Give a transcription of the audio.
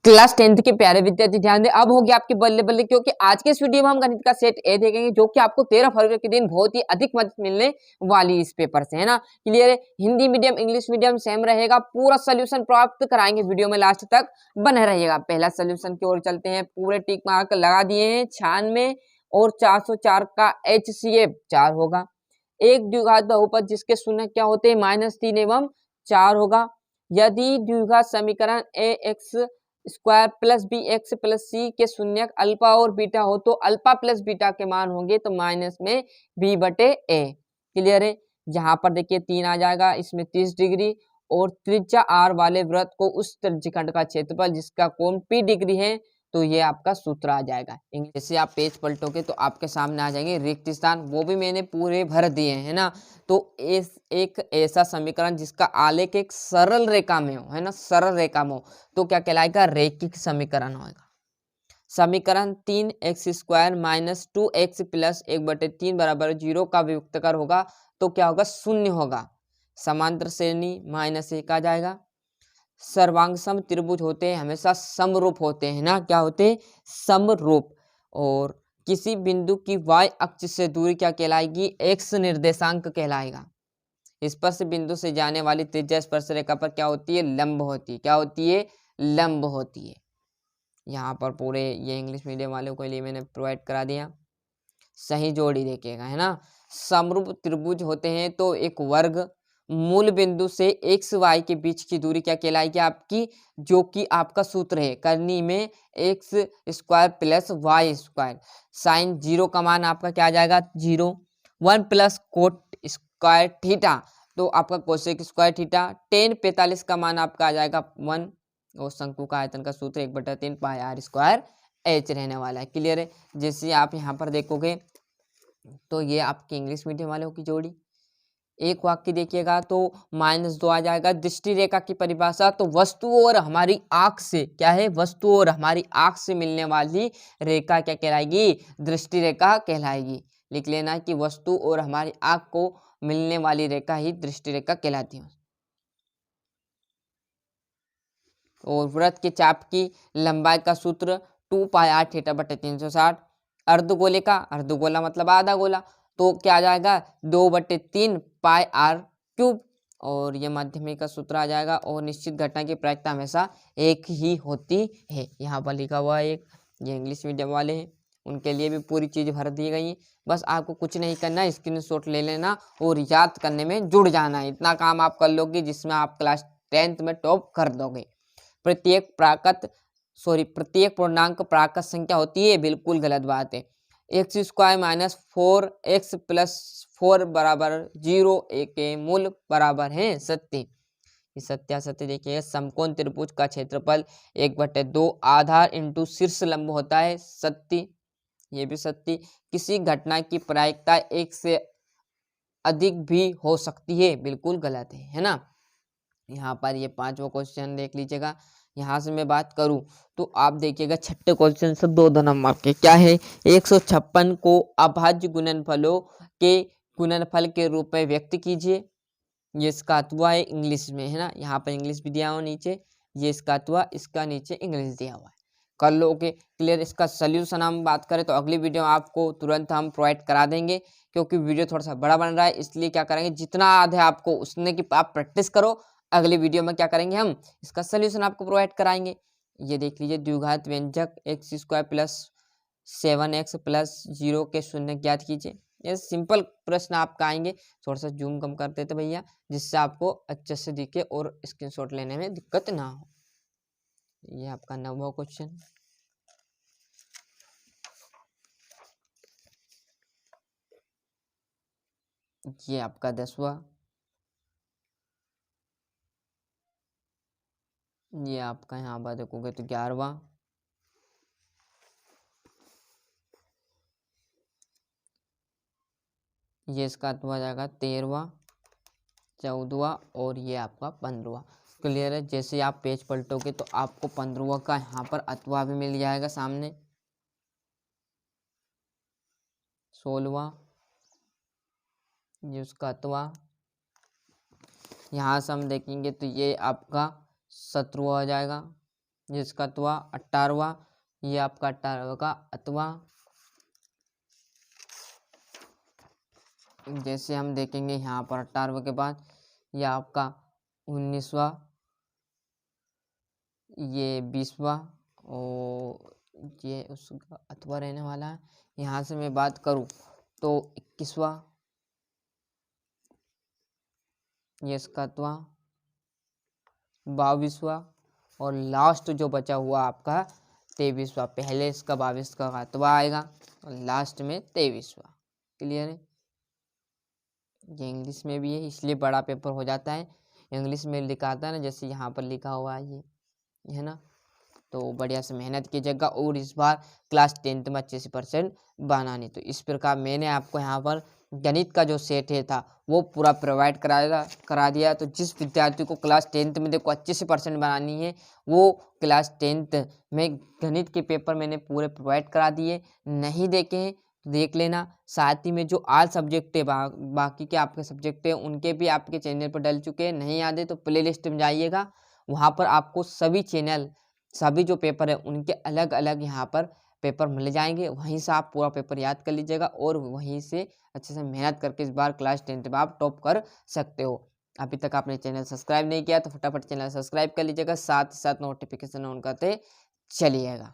Class 10th के प्यारे विद्यार्थी ध्यान दें, अब होगी आपकी बल्ले बल्ले, क्योंकि आज के इस वीडियो में हम गणित का सेट ए देखेंगे जो कि आपको 13 फरवरी के दिन बहुत ही अधिक मदद मिलने वाली इस पेपर से, है ना। क्लियर है। Hindi medium English medium same रहेगा, पूरा सोल्यूशन प्राप्त कराएंगे, वीडियो में लास्ट तक बने रहिएगा। पहला सोल्यूशन की ओर चलते हैं। पूरे टिक मार्क लगा दिए हैं। 96 और 404 का HCF 4 होगा। एक द्विघात बहुपद जिसके शून्य क्या होते हैं -3 एवं 4 होगा। यदि द्विघात समीकरण ax square plus B X plus C के शून्य अल्फा और बीटा हो तो अल्फा प्लस बीटा के मान होंगे तो माइनस में बी बटे ए। क्लियर है। यहाँ पर देखिए 3 आ जाएगा, इसमें 30 डिग्री और त्रिज्या आर वाले वृत्त को उस त्रिज्यखंड का क्षेत्रफल जिसका कोण पी डिग्री है, तो ये आपका सूत्र आ जाएगा। जैसे आप पेज पलटोगे तो आपके सामने आ जाएंगे रिक्त स्थान, वो भी मैंने पूरे भर दिए हैं ना। तो एक ऐसा समीकरण जिसका आलेख एक सरल रेखा में हो, है ना, सरल रेखा में हो, तो क्या कहलाएगा? रैखिक समीकरण होगा। समीकरण 3x square minus 2x plus 1/3 बराबर 0 का वियुक्तकर होगा तो क्या होगा? 0 होगा। समांतर श्रेणी -1 आ जाएगा। सर्वांग सम त्रिभुज होते हैं हमेशा समरूप होते हैं ना, क्या होते हैं? समरूप। और किसी बिंदु की y अक्ष से दूरी क्या कहलाएगी? x निर्देशांक कहलाएगा। स्पर्श बिंदु से जाने वाली त्रिज्या स्पर्श रेखा पर क्या होती है? लंब होती है। क्या होती है? लंब होती है। यहाँ पर पूरे ये इंग्लिश मीडियम वालों के लिए मैंने प्रोवाइड करा दिया। सही जोड़ी देखिएगा, है ना। समरूप त्रिभुज होते हैं तो एक वर्ग मूल बिंदु से x y के बीच की दूरी क्या कहलाएगी आपकी? जो कि आपका सूत्र है करनी में x square plus Y square. Sine 0 का मान आपका क्या आ जाएगा? 0। 1 प्लस कोट स्क्वायर थीटा, तो आपका कोसेक स्क्वायर थीटा। टेन 45 का मान आपका आ जाएगा 1। और शंकु का आयतन का सूत्र 1/3 पाई आर स्क्वायर एच रहने वाला है। क्लियर है। जैसे आप यहाँ पर देखोगे तो ये आपकी इंग्लिश मीडियम वालों की जोड़ी। एक वाक्य देखिएगा तो -2 आ जाएगा। दृष्टि रेखा की परिभाषा तो वस्तु और हमारी आंख से, क्या है? वस्तु और हमारी आंख से मिलने वाली रेखा क्या कहलाएगी? दृष्टि रेखा कहलाएगी। लिख लेना कि वस्तु और हमारी आंख को मिलने वाली रेखा ही दृष्टि रेखा कहलाती है। और वृत्त के चाप की लंबाई का सूत्र 2 पाई आर थीटा बटे 360। अर्धगोले का, अर्धगोला मतलब आधा गोला, तो क्या आ जाएगा? 2/3 पाई आर क्यूब। और ये माध्यमिक का सूत्र आ जाएगा। और निश्चित घटना की प्रायिकता हमेशा एक ही होती है। यहाँ पर लिखा हुआ है एक, ये इंग्लिश मीडियम वाले हैं उनके लिए भी पूरी चीज़ भर दी गई है। बस आपको कुछ नहीं करना है, स्क्रीनशॉट ले लेना और याद करने में जुड़ जाना है। इतना काम आप कर लोगे जिसमें आप क्लास 10th में टॉप कर दोगे। प्रत्येक प्रत्येक पूर्णांक प्राकृत संख्या होती है, बिल्कुल गलत बात है। X square minus 4x plus 4 बराबर 0 के मूल बराबर है सत्य। सत्यासत्य देखिए। समकोण त्रिभुज का क्षेत्रफल 1/2 आधार इंटू शीर्ष लंब होता है सत्य। ये भी सत्य। किसी घटना की प्रायिकता 1 से अधिक भी हो सकती है, बिल्कुल गलत है ना। यहाँ पर ये 5वां क्वेश्चन देख लीजिएगा। यहाँ से मैं बात करूँ तो आप देखिएगा छठे क्वेश्चन से 2 नंबर के क्या है? 156 को अभाज्य गुणनफलों के गुणनफल के रूप में व्यक्त कीजिए। ये इसका अथवा है इंग्लिश में, है ना। यहाँ पर इंग्लिश भी दिया हुआ नीचे, ये इसका अथवा, इसका नीचे इंग्लिश दिया हुआ है। कर लो ओके। क्लियर। इसका सोल्यूशन हम बात करें तो अगली वीडियो में आपको तुरंत हम प्रोवाइड करा देंगे, क्योंकि वीडियो थोड़ा सा बड़ा बन रहा है, इसलिए क्या करेंगे जितना याद है आपको उसने की आप प्रैक्टिस करो। अगली वीडियो में क्या करेंगे, हम इसका सोल्यूशन आपको प्रोवाइड कराएंगे। ये देख लीजिए। द्विघात व्यंजक x square plus 7x plus 0 के शून्य ज्ञात कीजिए। ये सिंपल प्रश्न आपका आएंगे। थोड़ा सा जूम कम कर देते भैया, जिससे आपको अच्छे से दिखे और स्क्रीनशॉट लेने में दिक्कत ना हो। ये आपका 9वां क्वेश्चन। ये आपका 10वां। ये आपका यहाँ पर देखोगे तो 11वां। ये इसका अथवा जाएगा 13वां, 14वां और ये आपका 15वां। क्लियर है। जैसे आप पेज पलटोगे तो आपको 15वां का यहाँ पर अथवा भी मिल जाएगा सामने। 16वां, ये उसका अथवा। यहाँ से हम देखेंगे तो ये आपका 17वां आ जाएगा। जिसका अथवा 18वां, ये आपका 18वां का अथवा। जैसे हम देखेंगे यहाँ पर 18वां के बाद ये आपका 19वां, ये 20वां और ये उसका अथवा रहने वाला है। यहाँ से मैं बात करूँ तो 21वां, ये इसका अथवा 22वां और लास्ट जो बचा हुआ आपका 23वां। पहले इसका 22 का अथवा आएगा और लास्ट में 23वां। क्लियर है? ये इंग्लिश में भी है, इसलिए बड़ा पेपर हो जाता है। इंग्लिश में लिखा आता है ना, जैसे यहाँ पर लिखा हुआ है ये, है ना। तो बढ़िया से मेहनत कीजिएगा और इस बार क्लास 10th में अच्छे से परसेंट बनाने। तो इस प्रकार मैंने आपको यहाँ पर गणित का जो सेट है था वो पूरा प्रोवाइड करा दिया। तो जिस विद्यार्थी को क्लास 10th में देखो अच्छे से परसेंट बनानी है, वो क्लास 10th में गणित के पेपर मैंने पूरे प्रोवाइड करा दिए। नहीं देखे हैं तो देख लेना। साथ ही में जो आल सब्जेक्ट है, बाकी के आपके सब्जेक्ट है, उनके भी आपके चैनल पर डल चुके हैं। नहीं याद है तो प्ले लिस्ट में जाइएगा, वहाँ पर आपको सभी जो पेपर है उनके अलग अलग यहाँ पर पेपर मिल जाएंगे। वहीं से आप पूरा पेपर याद कर लीजिएगा और वहीं से अच्छे से मेहनत करके इस बार क्लास 10th में आप टॉप कर सकते हो। अभी तक आपने चैनल सब्सक्राइब नहीं किया तो फटाफट चैनल सब्सक्राइब कर लीजिएगा, साथ ही साथ नोटिफिकेशन ऑन करते चलिएगा।